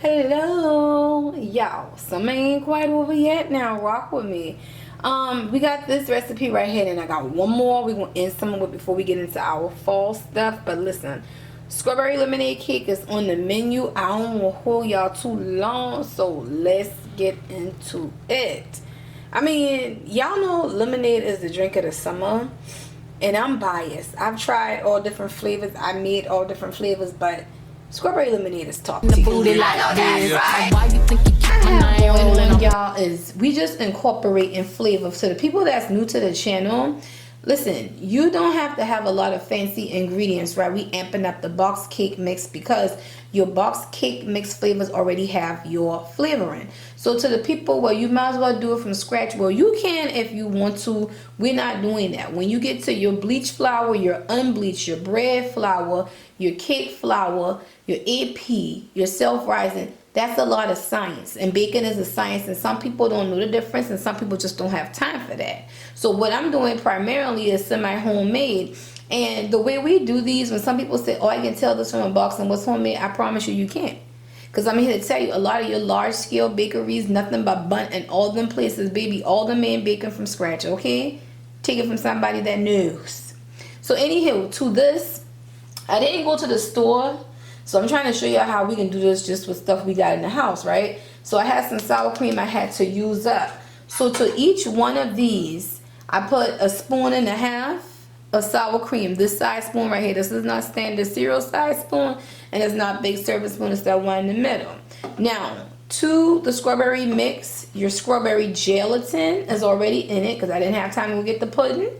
Hello, y'all. Some ain't quite over yet now. Rock with me. We got this recipe right here, and I got one more we're gonna end some of it before we get into our fall stuff. But listen, strawberry lemonade cake is on the menu. I don't want to hold y'all too long, so let's get into it. I mean, y'all know lemonade is the drink of the summer, and I'm biased. I've tried all different flavors. I made all different flavors, but strawberry lemonade is top tier. Why you think you keep my eye on y'all is we just incorporating flavor. So the people that's new to the channel, listen, you don't have to have a lot of fancy ingredients, right? We amping up the box cake mix because your box cake mix flavors already have your flavoring. So to the people, well, you might as well do it from scratch. Well, you can if you want to. We're not doing that. When you get to your bleach flour, your unbleached, your bread flour, your cake flour, your AP, your self-rising, that's a lot of science, and baking is a science, and some people don't know the difference, and some people just don't have time for that. So what I'm doing primarily is semi-homemade. And the way we do these, when some people say, oh, I can tell this from a box and what's homemade, I promise you, you can't. Because I'm here to tell you, a lot of your large-scale bakeries, nothing but bun, and all them places, baby, all the men baking from scratch, okay? Take it from somebody that knows. So anywho, to this, I didn't go to the store, so I'm trying to show you how we can do this just with stuff we got in the house, right? So I had some sour cream I had to use up. So to each one of these, I put a spoon and a half of sour cream. This size spoon right here, this is not standard cereal size spoon, and it's not big serving spoon, it's that one in the middle. Now, to the strawberry mix, your strawberry gelatin is already in it because I didn't have time to get the pudding.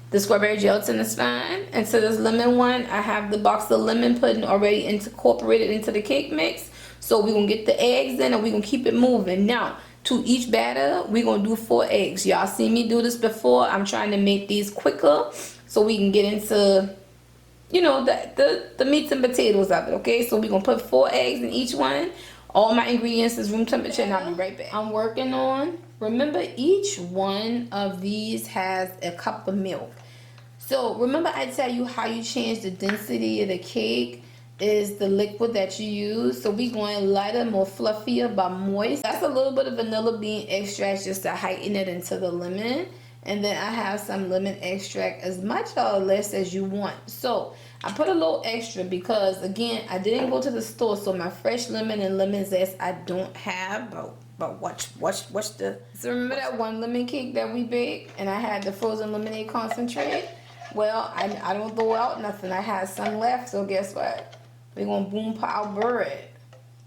The strawberry gelatin is fine. And to this lemon one, I have the box of lemon pudding already incorporated into the cake mix. So we're going to get the eggs in and we're going to keep it moving. Now, to each batter, we're going to do 4 eggs. Y'all seen me do this before. I'm trying to make these quicker so we can get into, you know, the meats and potatoes of it, okay? So we're going to put 4 eggs in each one. All my ingredients is room temperature, and I'll be right back. I'm working on, remember, each one of these has a cup of milk. So remember I tell you how you change the density of the cake is the liquid that you use. So we going lighter, more fluffier, but moist. That's a little bit of vanilla bean extract just to heighten it into the lemon. And then I have some lemon extract, as much or less as you want. So I put a little extra because, again, I didn't go to the store, so my fresh lemon and lemon zest I don't have, but watch the. So remember that one lemon cake that we baked, and I had the frozen lemonade concentrate? Well, I don't throw out nothing. I had some left, so guess what? We're gonna boom pow bread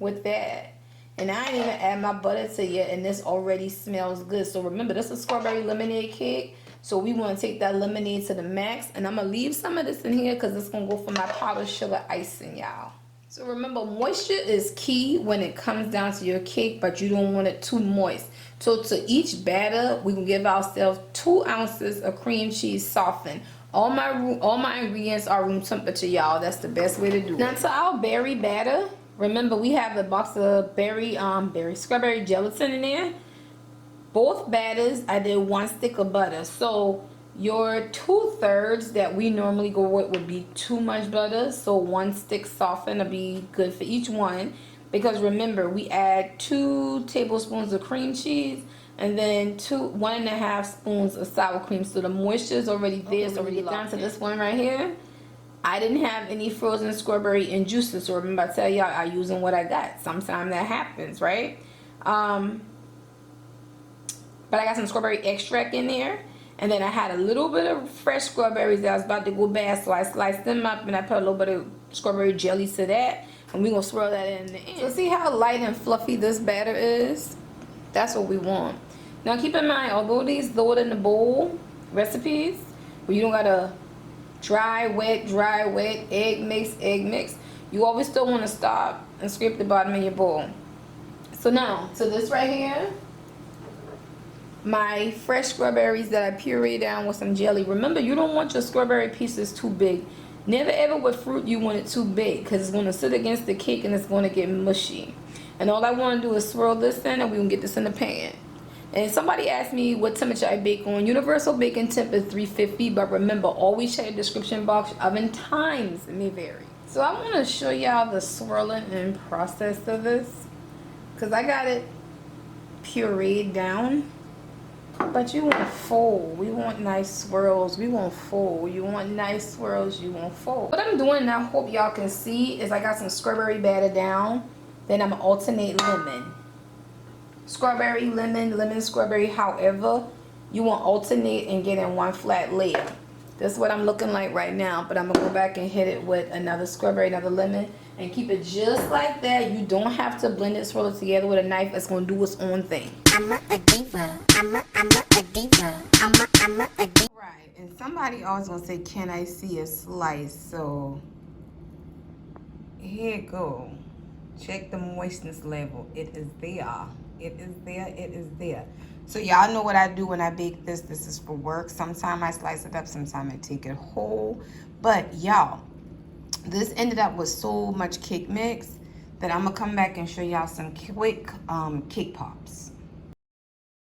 with that. And I ain't even add my butter to yet, and this already smells good. So remember, this is strawberry lemonade cake. So we want to take that lemonade to the max. And I'm going to leave some of this in here because it's going to go for my powdered sugar icing, y'all. So remember, moisture is key when it comes down to your cake, but you don't want it too moist. So to each batter, we can give ourselves 2 ounces of cream cheese softened. All my ingredients are room temperature, y'all. That's the best way to do it. Now to our berry batter. Remember, we have a box of strawberry gelatin in there. Both batters, I did 1 stick of butter. So your 2/3 that we normally go with would be too much butter. So 1 stick softened will be good for each one. Because remember, we add 2 tablespoons of cream cheese and then 1.5 spoons of sour cream. So the moisture is already there. So we get down to this one right here. I didn't have any frozen strawberry and juices, so remember I tell y'all I'm using what I got. Sometimes that happens, right? But I got some strawberry extract in there, and then I had a little bit of fresh strawberries that I was about to go bad, so I sliced them up and I put a little bit of strawberry jelly to that, and we're gonna swirl that in the end. So see how light and fluffy this batter is? That's what we want. Now keep in mind, although these throw it in the bowl recipes, where you don't gotta dry, wet, egg mix, you always still want to stop and scrape the bottom of your bowl. So now, to this right here, my fresh strawberries that I pureed down with some jelly. Remember, you don't want your strawberry pieces too big. Never ever with fruit you want it too big because it's going to sit against the cake and it's going to get mushy. And all I want to do is swirl this in and we're going to get this in the pan. And somebody asked me what temperature I bake on. Universal baking temp is 350, but remember, always check the description box. Oven times may vary. So I want to show y'all the swirling and process of this. because I got it pureed down. But you want full. We want nice swirls. We want full. You want nice swirls. You want full. What I'm doing now, I hope y'all can see, is I got some strawberry batter down. Then I'm going to alternate lemon. Strawberry, lemon, lemon, strawberry. However, you want alternate and get in one flat layer. This is what I'm looking like right now. But I'm going to go back and hit it with another strawberry, another lemon. And keep it just like that. You don't have to blend it, swirl it together with a knife. It's going to do its own thing. I'm a diva. I'm a diva. I'm a diva. Right. And somebody always going to say, can I see a slice? So, here it go. Check the moistness level. It is there. It is there. It is there. So, y'all know what I do when I bake this. This is for work. Sometimes I slice it up. Sometimes I take it whole. But, y'all, this ended up with so much cake mix that I'm going to come back and show y'all some quick cake pops.